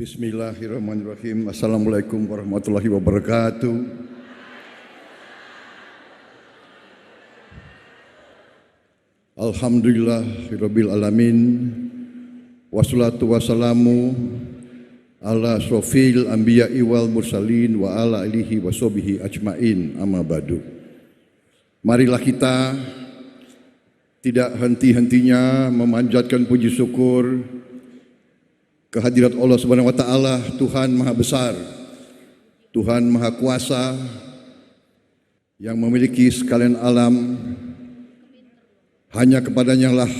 Bismillahirrahmanirrahim. Assalamualaikum warahmatullahi wabarakatuh. Alhamdulillahirabbil alamin. Wassalatu wassalamu ala asrofil anbiya'i wal mursalin wa ala alihi wa sahbihi ajmain, amma ba'du. Marilah kita tidak henti-hentinya memanjatkan puji syukur kehadirat Allah Subhanahu wa taala, Tuhan Maha Besar, Tuhan Maha Kuasa yang memiliki sekalian alam. Hanya kepadanya lah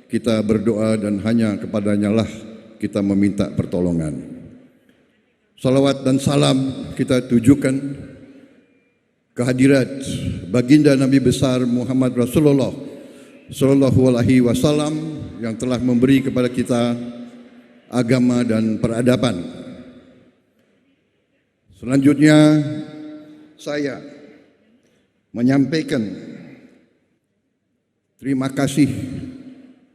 kita berdoa dan hanya kepadanya lah kita meminta pertolongan. Salawat dan salam kita tujukan kehadirat baginda Nabi besar Muhammad Rasulullah Sallallahu Alaihi Wasallam yang telah memberi kepada kita agama dan peradaban. Selanjutnya saya menyampaikan terima kasih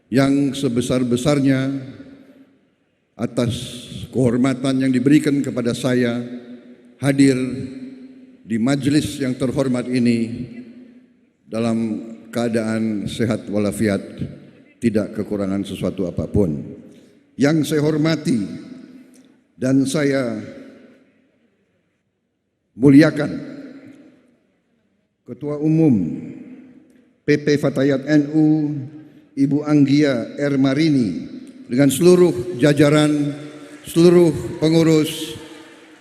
yang sebesar-besarnya atas kehormatan yang diberikan kepada saya hadir di majelis yang terhormat ini dalam keadaan sehat walafiat, tidak kekurangan sesuatu apapun. Yang saya hormati dan saya muliakan Ketua Umum PP Fatayat NU Ibu Anggia R. Marini dengan seluruh jajaran, seluruh pengurus,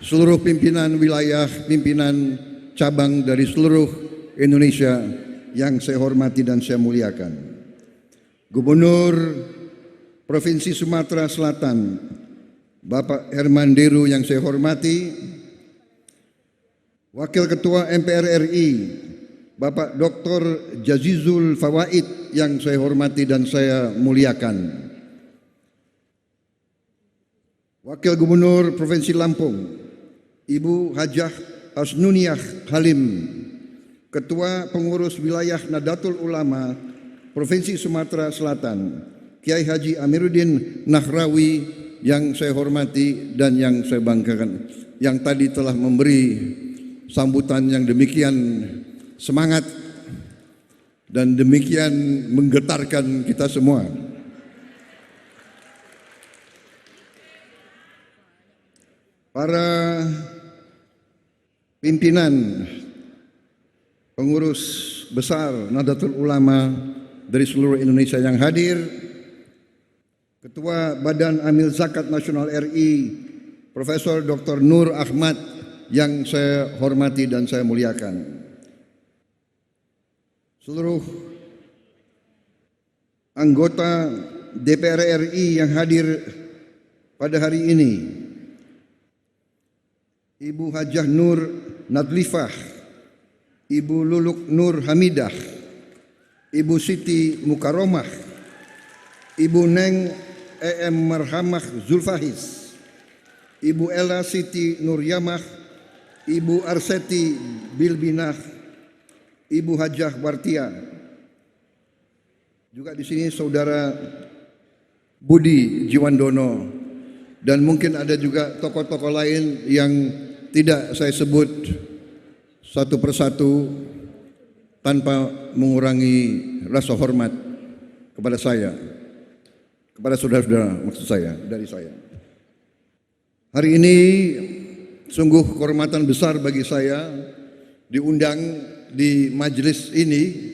seluruh pimpinan wilayah, pimpinan cabang dari seluruh Indonesia yang saya hormati dan saya muliakan. Gubernur Provinsi Sumatera Selatan Bapak Herman Deru yang saya hormati, Wakil Ketua MPR RI Bapak Dr. Jazizul Fawaid yang saya hormati dan saya muliakan, Wakil Gubernur Provinsi Lampung Ibu Hajah Asnuniyah Halim, Ketua Pengurus Wilayah Nahdlatul Ulama Provinsi Sumatera Selatan Kiai Haji Amiruddin Nahrawi yang saya hormati dan yang saya banggakan, yang tadi telah memberi sambutan yang demikian semangat dan demikian menggetarkan kita semua. Para pimpinan pengurus besar Nahdlatul Ulama dari seluruh Indonesia yang hadir, Ketua Badan Amil Zakat Nasional RI Profesor Dr. Nur Ahmad yang saya hormati dan saya muliakan, seluruh anggota DPR RI yang hadir pada hari ini, Ibu Hajah Nur Nadlifah, Ibu Luluk Nur Hamidah, Ibu Siti Mukaromah, Ibu Neng EM Marhamah Zulfahis, Ibu Ella Siti Nuryamah, Ibu Arseti Bilbinah, Ibu Hajah Wartia. Juga di sini Saudara Budi Jiwandono, dan mungkin ada juga tokoh-tokoh lain yang tidak saya sebut satu persatu tanpa mengurangi rasa hormat kepada saya, kepada saudara-saudara, maksud saya, dari saya. Hari ini sungguh kehormatan besar bagi saya diundang di majelis ini.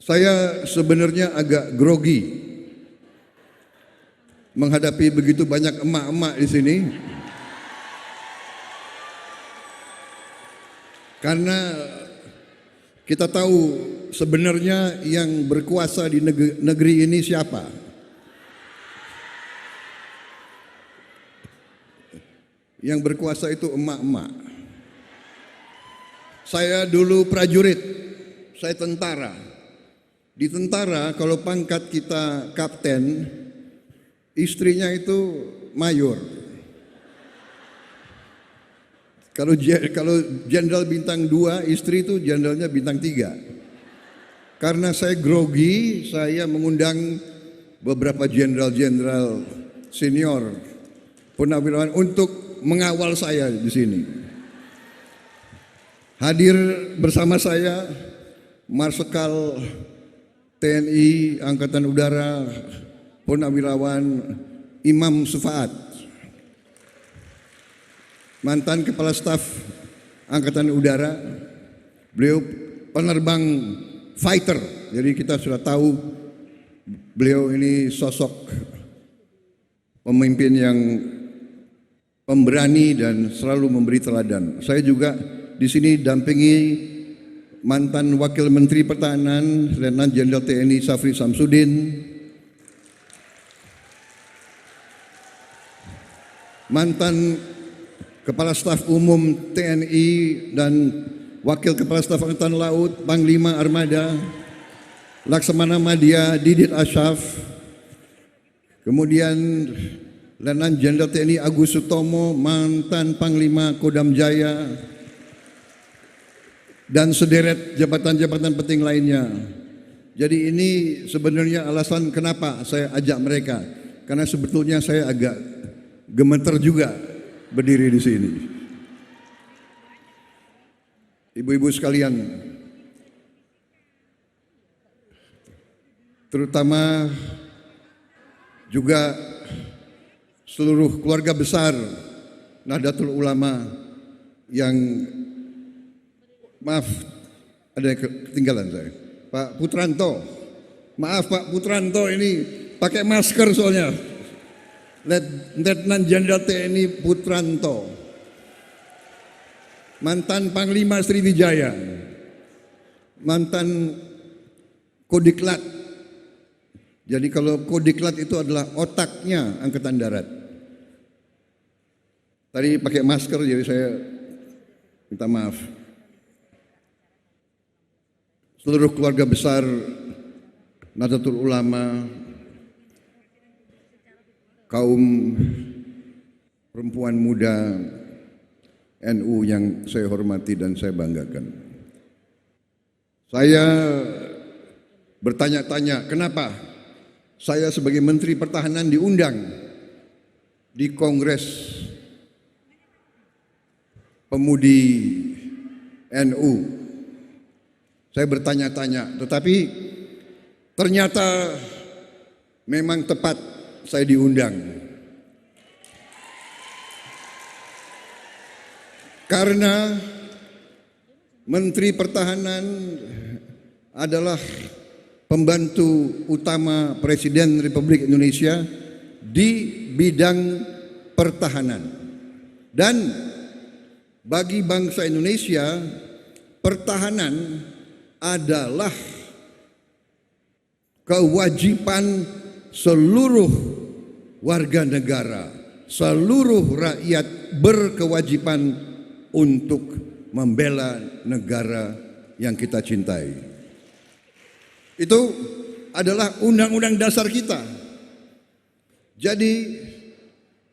Saya sebenarnya agak grogi menghadapi begitu banyak emak-emak di sini, karena kita tahu sebenarnya yang berkuasa di negeri ini siapa. Yang berkuasa itu emak-emak. Saya dulu prajurit, saya tentara. Di tentara kalau pangkat kita kapten, istrinya itu mayor. Kalau jenderal bintang 2, istri itu jenderalnya bintang 3. Karena saya grogi, saya mengundang beberapa jenderal-jenderal senior purnawirawan untuk mengawal saya di sini. Hadir bersama saya Marsikal TNI Angkatan Udara Purnawirawan Imam Sufaat, mantan Kepala Staf Angkatan Udara, beliau penerbang fighter, jadi kita sudah tahu beliau ini sosok pemimpin yang pemberani dan selalu memberi teladan. Saya juga di sini dampingi mantan Wakil Menteri Pertahanan Letnan Jenderal TNI Syafri Samsudin, mantan Kepala Staf Umum TNI dan Wakil Kepala Staf Angkatan Laut Panglima Armada Laksamana Madya Didit Asyaf, kemudian Letnan Jenderal TNI Agus Sutomo, mantan Panglima Kodam Jaya, dan sederet jabatan-jabatan penting lainnya. Jadi ini sebenarnya alasan kenapa saya ajak mereka, karena sebetulnya saya agak gemeter juga berdiri di sini. Ibu-ibu sekalian, terutama juga seluruh keluarga besar Nahdlatul Ulama yang, maaf ada yang ketinggalan saya, Pak Putranto, maaf Pak Putranto ini pakai masker soalnya, Letnan Jenderal TNI Putranto, mantan Panglima Sriwijaya, mantan Kodiklat. Jadi kalau Kodiklat itu adalah otaknya Angkatan Darat. Tadi pakai masker jadi saya minta maaf. Seluruh keluarga besar Nahdlatul Ulama, kaum perempuan muda NU yang saya hormati dan saya banggakan. Saya bertanya-tanya kenapa saya sebagai Menteri Pertahanan diundang di Kongres Pemudi NU. Saya bertanya-tanya, tetapi ternyata memang tepat saya diundang. Karena Menteri Pertahanan adalah pembantu utama Presiden Republik Indonesia di bidang pertahanan. Dan bagi bangsa Indonesia, pertahanan adalah kewajiban seluruh warga negara, seluruh rakyat berkewajiban untuk membela negara yang kita cintai. Itu adalah undang-undang dasar kita. Jadi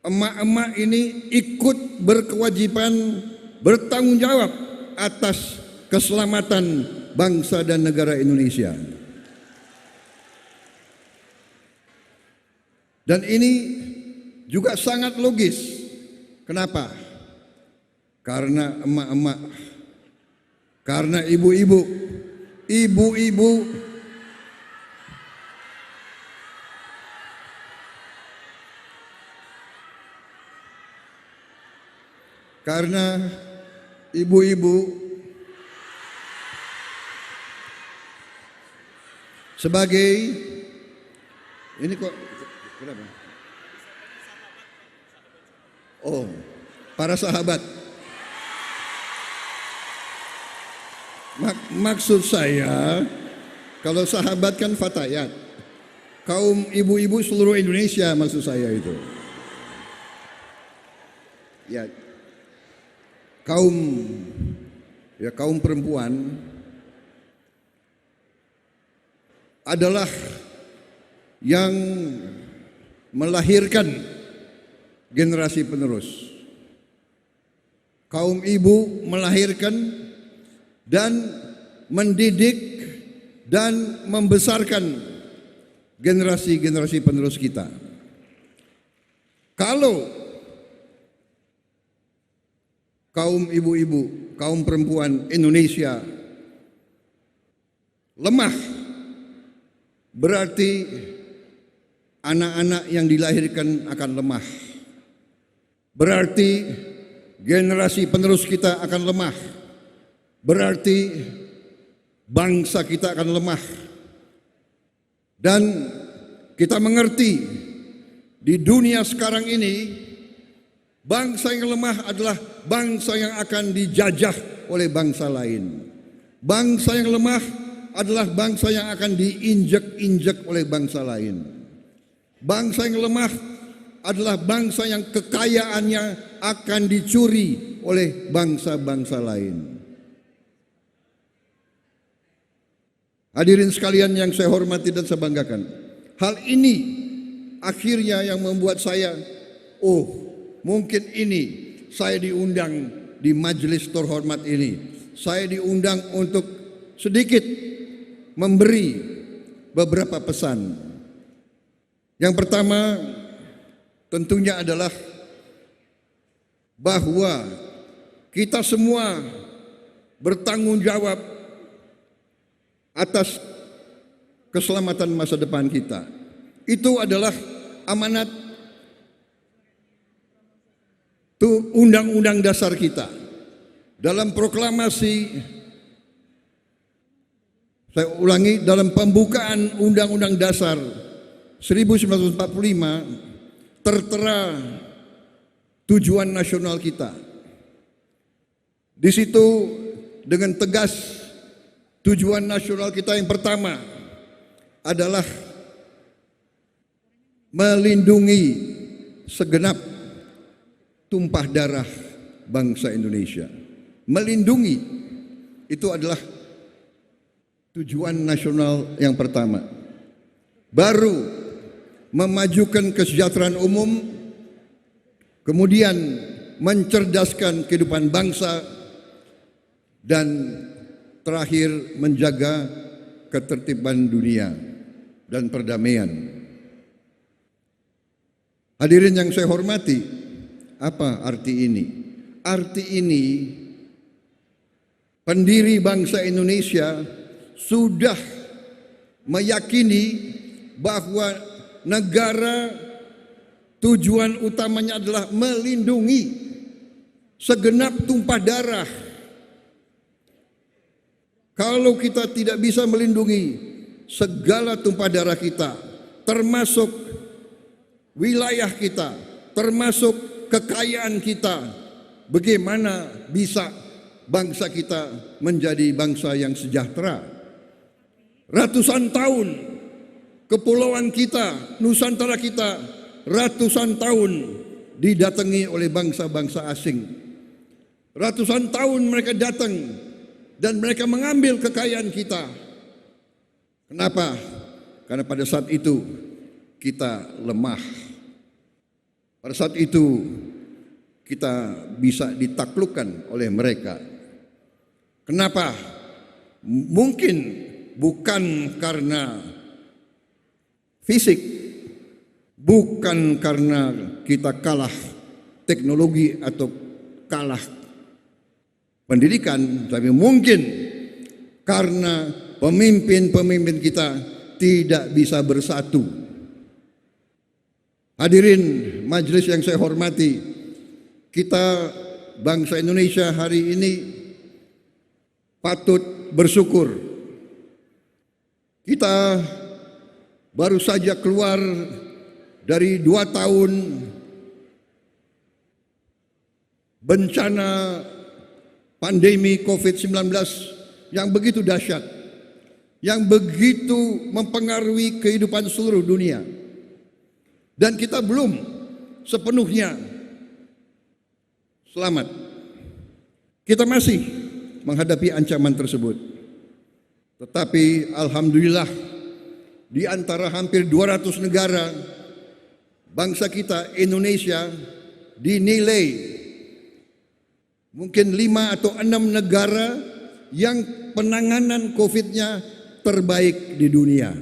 emak-emak ini ikut berkewajiban bertanggung jawab atas keselamatan bangsa dan negara Indonesia. Dan ini juga sangat logis. Kenapa? Karena emak-emak, karena ibu-ibu, karena ibu-ibu sebagai ini kok kenapa? Oh, para sahabat. Maksud saya, kalau sahabat kan fatayat, kaum ibu-ibu seluruh Indonesia maksud saya itu. Ya, kaum perempuan adalah yang melahirkan generasi penerus. Kaum ibu melahirkan dan mendidik dan membesarkan generasi-generasi penerus kita. Kalau kaum ibu-ibu, kaum perempuan Indonesia lemah, berarti anak-anak yang dilahirkan akan lemah. Berarti generasi penerus kita akan lemah. Berarti bangsa kita akan lemah. Dan kita mengerti di dunia sekarang ini, bangsa yang lemah adalah bangsa yang akan dijajah oleh bangsa lain. Bangsa yang lemah adalah bangsa yang akan diinjek-injek oleh bangsa lain. Bangsa yang lemah adalah bangsa yang kekayaannya akan dicuri oleh bangsa-bangsa lain. Hadirin sekalian yang saya hormati dan saya banggakan, hal ini akhirnya yang membuat saya, mungkin ini saya diundang di majelis terhormat ini. Saya diundang untuk sedikit memberi beberapa pesan. Yang pertama tentunya adalah bahwa kita semua bertanggung jawab atas keselamatan masa depan kita. Itu adalah amanat undang-undang dasar kita. Dalam proklamasi, saya ulangi, dalam pembukaan undang-undang dasar 1945 tertera tujuan nasional kita. Di situ dengan tegas tujuan nasional kita yang pertama adalah melindungi segenap tumpah darah bangsa Indonesia. Melindungi itu adalah tujuan nasional yang pertama. Baru memajukan kesejahteraan umum, kemudian mencerdaskan kehidupan bangsa, dan terakhir menjaga ketertiban dunia dan perdamaian. Hadirin yang saya hormati, apa arti ini? Arti ini, pendiri bangsa Indonesia sudah meyakini bahwa negara tujuan utamanya adalah melindungi segenap tumpah darah. Kalau kita tidak bisa melindungi segala tumpah darah kita, termasuk wilayah kita, termasuk kekayaan kita, bagaimana bisa bangsa kita menjadi bangsa yang sejahtera? Ratusan tahun kepulauan kita, Nusantara kita, ratusan tahun didatangi oleh bangsa-bangsa asing. Ratusan tahun mereka datang dan mereka mengambil kekayaan kita. Kenapa? Karena pada saat itu kita lemah. Pada saat itu kita bisa ditaklukkan oleh mereka. Kenapa? Mungkin bukan karena fisik, bukan karena kita kalah teknologi atau kalah pendidikan, tapi mungkin karena pemimpin-pemimpin kita tidak bisa bersatu. Hadirin majelis yang saya hormati, kita bangsa Indonesia hari ini patut bersyukur. Kita baru saja keluar dari 2 tahun bencana pandemi COVID-19 yang begitu dahsyat, yang begitu mempengaruhi kehidupan seluruh dunia. Dan kita belum sepenuhnya selamat. Kita masih menghadapi ancaman tersebut. Tetapi alhamdulillah, di antara hampir 200 negara, bangsa kita Indonesia dinilai mungkin 5 atau 6 negara yang penanganan COVID-nya terbaik di dunia.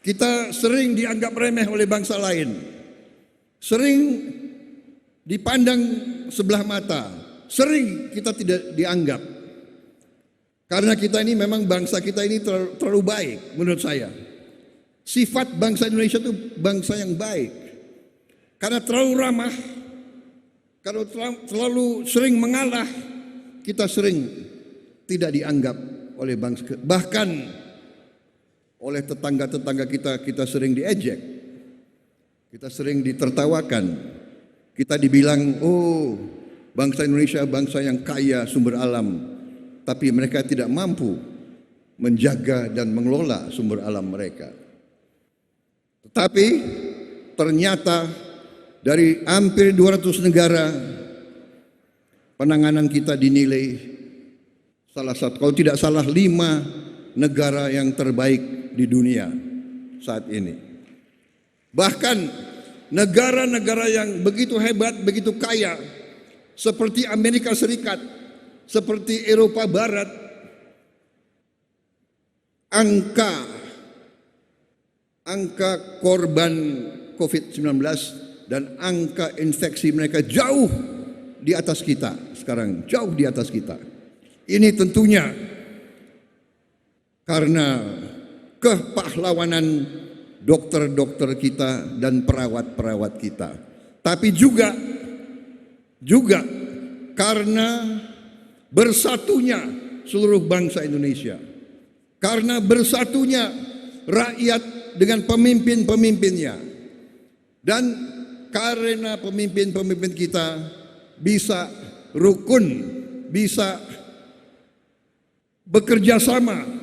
Kita sering dianggap remeh oleh bangsa lain, sering dipandang sebelah mata, sering kita tidak dianggap. Karena kita ini memang bangsa kita ini terlalu baik menurut saya. Sifat bangsa Indonesia itu bangsa yang baik. Karena terlalu ramah, kalau terlalu sering mengalah, kita sering tidak dianggap oleh bangsa. Bahkan oleh tetangga-tetangga kita sering diejek. Kita sering ditertawakan. Kita dibilang, oh bangsa Indonesia bangsa yang kaya sumber alam. Tapi mereka tidak mampu menjaga dan mengelola sumber alam mereka. Tetapi ternyata dari hampir 200 negara, penanganan kita dinilai salah satu, kalau tidak salah 5 negara yang terbaik di dunia saat ini. Bahkan negara-negara yang begitu hebat, begitu kaya, seperti Amerika Serikat, seperti Eropa Barat, angka korban COVID-19 dan angka infeksi mereka jauh di atas kita sekarang, jauh di atas kita. Ini tentunya karena kepahlawanan dokter-dokter kita dan perawat-perawat kita. Tapi juga karena bersatunya seluruh bangsa Indonesia. Karena bersatunya rakyat dengan pemimpin-pemimpinnya. Dan karena pemimpin-pemimpin kita bisa rukun, bisa bekerja sama,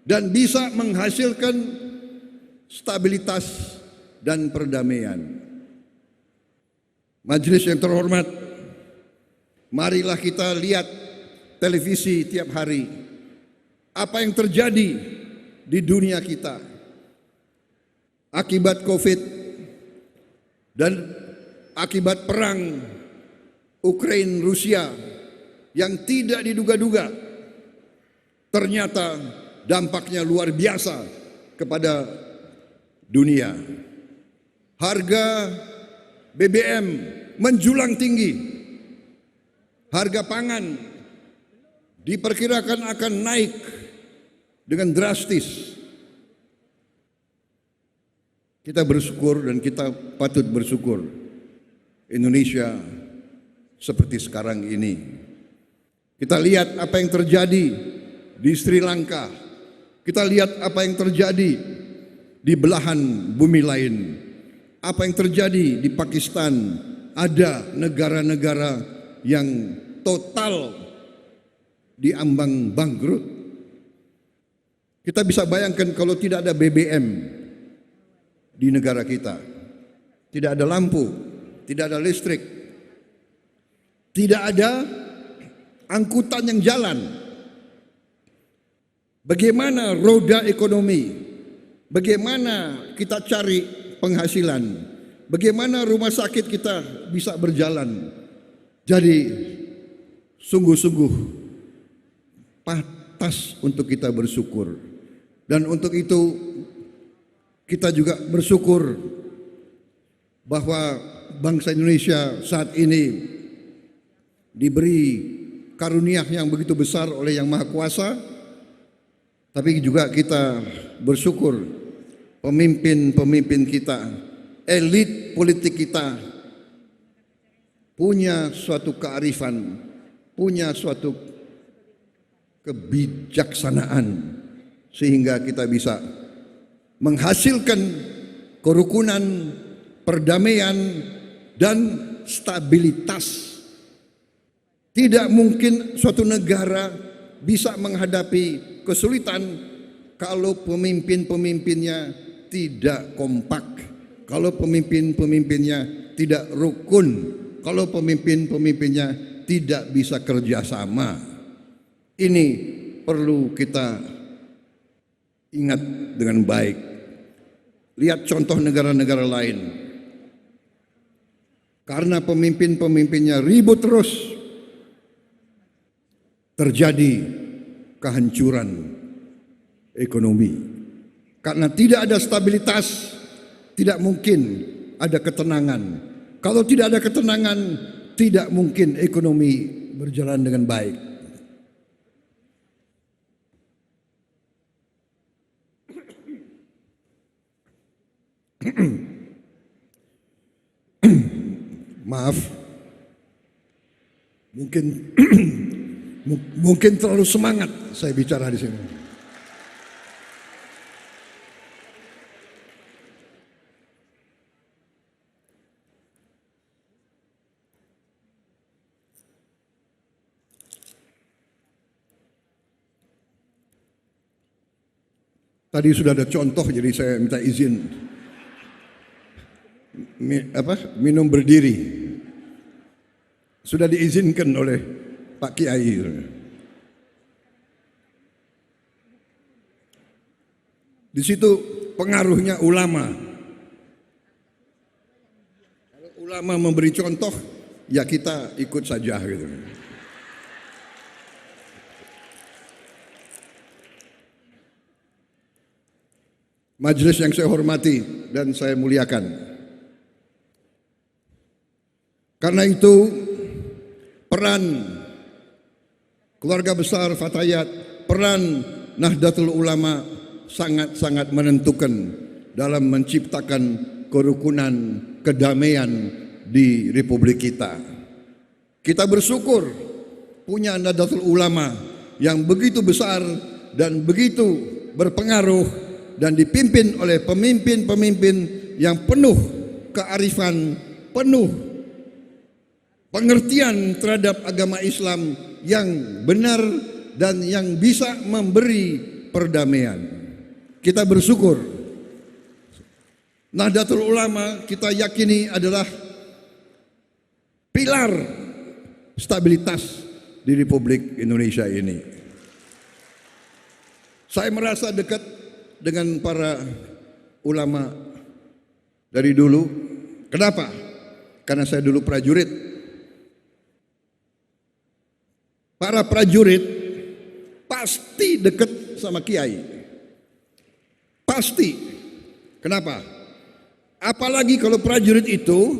dan bisa menghasilkan stabilitas dan perdamaian. Majelis yang terhormat, marilah kita lihat televisi tiap hari. Apa yang terjadi di dunia kita akibat COVID dan akibat perang Ukraina Rusia yang tidak diduga-duga, ternyata dampaknya luar biasa kepada dunia. Harga BBM menjulang tinggi. Harga pangan diperkirakan akan naik dengan drastis. Kita bersyukur dan kita patut bersyukur Indonesia seperti sekarang ini. Kita lihat apa yang terjadi di Sri Lanka. Kita lihat apa yang terjadi di belahan bumi lain. Apa yang terjadi di Pakistan. Ada negara-negara yang total diambang bangkrut. Kita bisa bayangkan kalau tidak ada BBM di negara kita, tidak ada lampu, tidak ada listrik, tidak ada angkutan yang jalan. Bagaimana roda ekonomi? Bagaimana kita cari penghasilan? Bagaimana rumah sakit kita bisa berjalan? Jadi sungguh-sungguh pantas untuk kita bersyukur. Dan untuk itu kita juga bersyukur bahwa bangsa Indonesia saat ini diberi karunia yang begitu besar oleh Yang Maha Kuasa. Tapi juga kita bersyukur pemimpin-pemimpin kita, elit politik kita punya suatu kearifan, punya suatu kebijaksanaan sehingga kita bisa menghasilkan kerukunan, perdamaian, dan stabilitas. Tidak mungkin suatu negara bisa menghadapi kesulitan kalau pemimpin-pemimpinnya tidak kompak, kalau pemimpin-pemimpinnya tidak rukun, kalau pemimpin-pemimpinnya tidak bisa kerjasama. Ini perlu kita ingat dengan baik. Lihat contoh negara-negara lain. Karena pemimpin-pemimpinnya ribut terus, terjadi kehancuran ekonomi, Karena tidak ada stabilitas, tidak mungkin ada ketenangan. Kalau tidak ada ketenangan, tidak mungkin ekonomi berjalan dengan baik. Maaf, mungkin terlalu semangat saya bicara di sini. Tadi sudah ada contoh, jadi saya minta izin minum berdiri. Sudah diizinkan oleh Pak Kiai. Di situ pengaruhnya ulama. Kalau ulama memberi contoh, ya kita ikut saja gitu. Majelis yang saya hormati dan saya muliakan. Karena itu peran keluarga besar Fatayat, peran Nahdlatul Ulama sangat-sangat menentukan dalam menciptakan kerukunan, kedamaian di Republik kita. Kita bersyukur punya Nahdlatul Ulama yang begitu besar dan begitu berpengaruh dan dipimpin oleh pemimpin-pemimpin yang penuh kearifan, penuh pengertian terhadap agama Islam yang benar dan yang bisa memberi perdamaian. Kita bersyukur Nahdlatul Ulama kita yakini adalah pilar stabilitas di Republik Indonesia ini. Saya merasa dekat dengan para ulama dari dulu. Kenapa? Karena saya dulu prajurit. Para prajurit pasti dekat sama kiai. Pasti. Kenapa? Apalagi kalau prajurit itu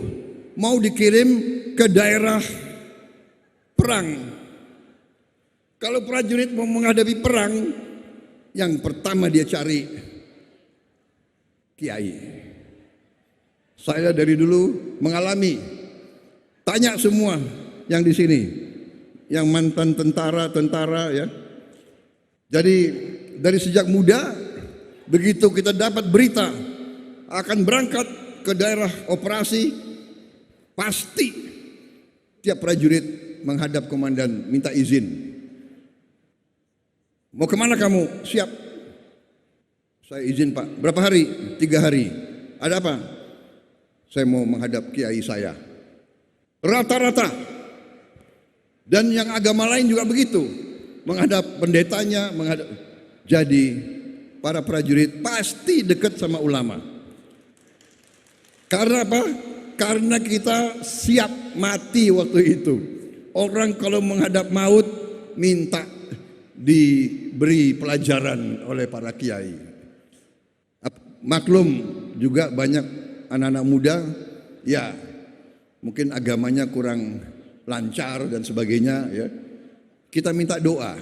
mau dikirim ke daerah perang. Kalau prajurit mau menghadapi perang, yang pertama dia cari kiai. Saya dari dulu mengalami, tanya semua yang di sini, yang mantan tentara ya. Jadi dari sejak muda, begitu kita dapat berita akan berangkat ke daerah operasi, pasti tiap prajurit menghadap komandan minta izin. Mau kemana kamu? Siap. Saya izin Pak. Berapa hari? 3 hari. Ada apa? Saya mau menghadap kiai saya. Rata-rata. Dan yang agama lain juga begitu. Menghadap pendetanya. Jadi para prajurit pasti dekat sama ulama. Karena apa? Karena kita siap mati waktu itu. Orang kalau menghadap maut minta diberi pelajaran oleh para kiai. Maklum juga banyak anak-anak muda, ya mungkin agamanya kurang lancar dan sebagainya ya. Kita minta doa.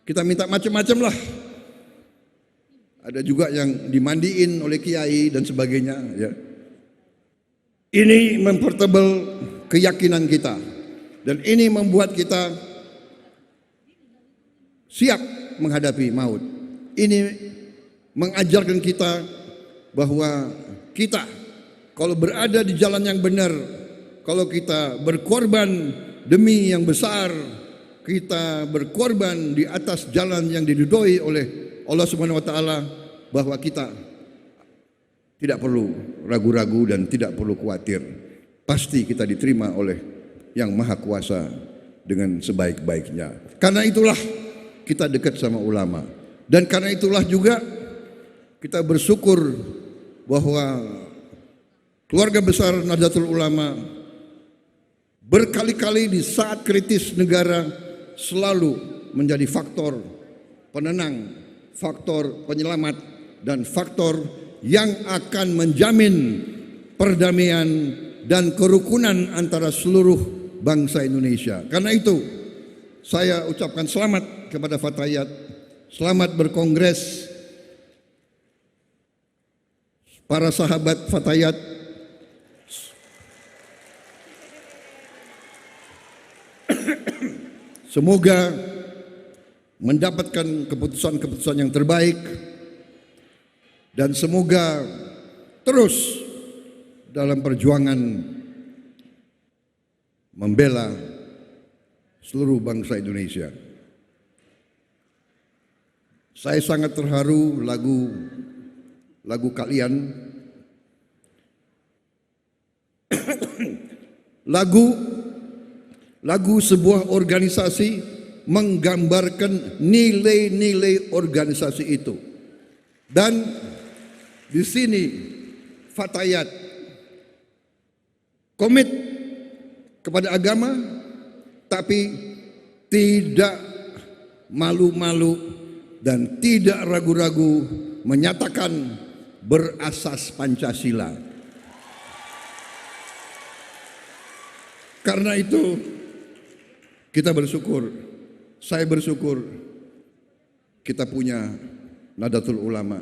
Kita minta macam-macam lah. Ada juga yang dimandiin oleh kiai dan sebagainya ya. Ini mempertebal keyakinan kita dan ini membuat kita siap menghadapi maut. Ini mengajarkan kita bahwa kita kalau berada di jalan yang benar, kalau kita berkorban demi yang besar, kita berkorban di atas jalan yang diridhoi oleh Allah Subhanahu wa taala, bahwa kita tidak perlu ragu-ragu dan tidak perlu khawatir. Pasti kita diterima oleh Yang Maha Kuasa dengan sebaik-baiknya. Karena itulah kita dekat sama ulama. Dan karena itulah juga kita bersyukur bahwa keluarga besar Nahdlatul Ulama berkali-kali di saat kritis negara selalu menjadi faktor penenang, faktor penyelamat dan faktor yang akan menjamin perdamaian dan kerukunan antara seluruh bangsa Indonesia. Karena itu, saya ucapkan selamat kepada Fatayat, selamat berkongres para sahabat Fatayat. Semoga mendapatkan keputusan-keputusan yang terbaik dan semoga terus dalam perjuangan membela seluruh bangsa Indonesia. Saya sangat terharu lagu kalian, lagu sebuah organisasi menggambarkan nilai-nilai organisasi itu. Dan di sini Fatayat komit kepada agama, tapi tidak malu-malu dan tidak ragu-ragu menyatakan berasas Pancasila. Karena itu kita bersyukur, saya bersyukur kita punya Nahdlatul Ulama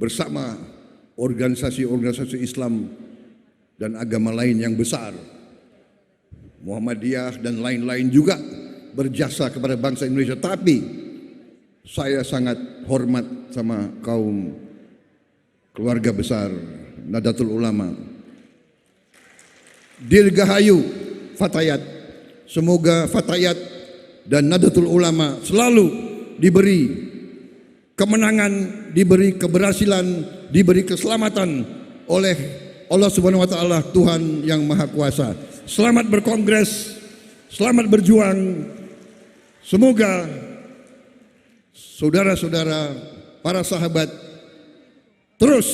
bersama organisasi-organisasi Islam dan agama lain yang besar, Muhammadiyah dan lain-lain juga berjasa kepada bangsa Indonesia. Tapi saya sangat hormat sama kaum keluarga besar Nahdlatul Ulama. Dirgahayu Fatayat, semoga Fatayat dan Nahdlatul Ulama selalu diberi kemenangan, diberi keberhasilan, diberi keselamatan oleh Allah Subhanahu wa taala, Tuhan yang Maha Kuasa. Selamat berkongres, selamat berjuang. Semoga saudara-saudara, para sahabat terus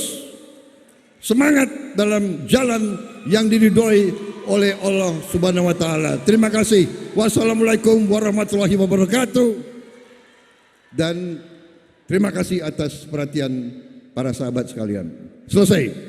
semangat dalam jalan yang diridhoi oleh Allah Subhanahu wa taala. Terima kasih. Wassalamualaikum warahmatullahi wabarakatuh. Dan terima kasih atas perhatian para sahabat sekalian. Selesai.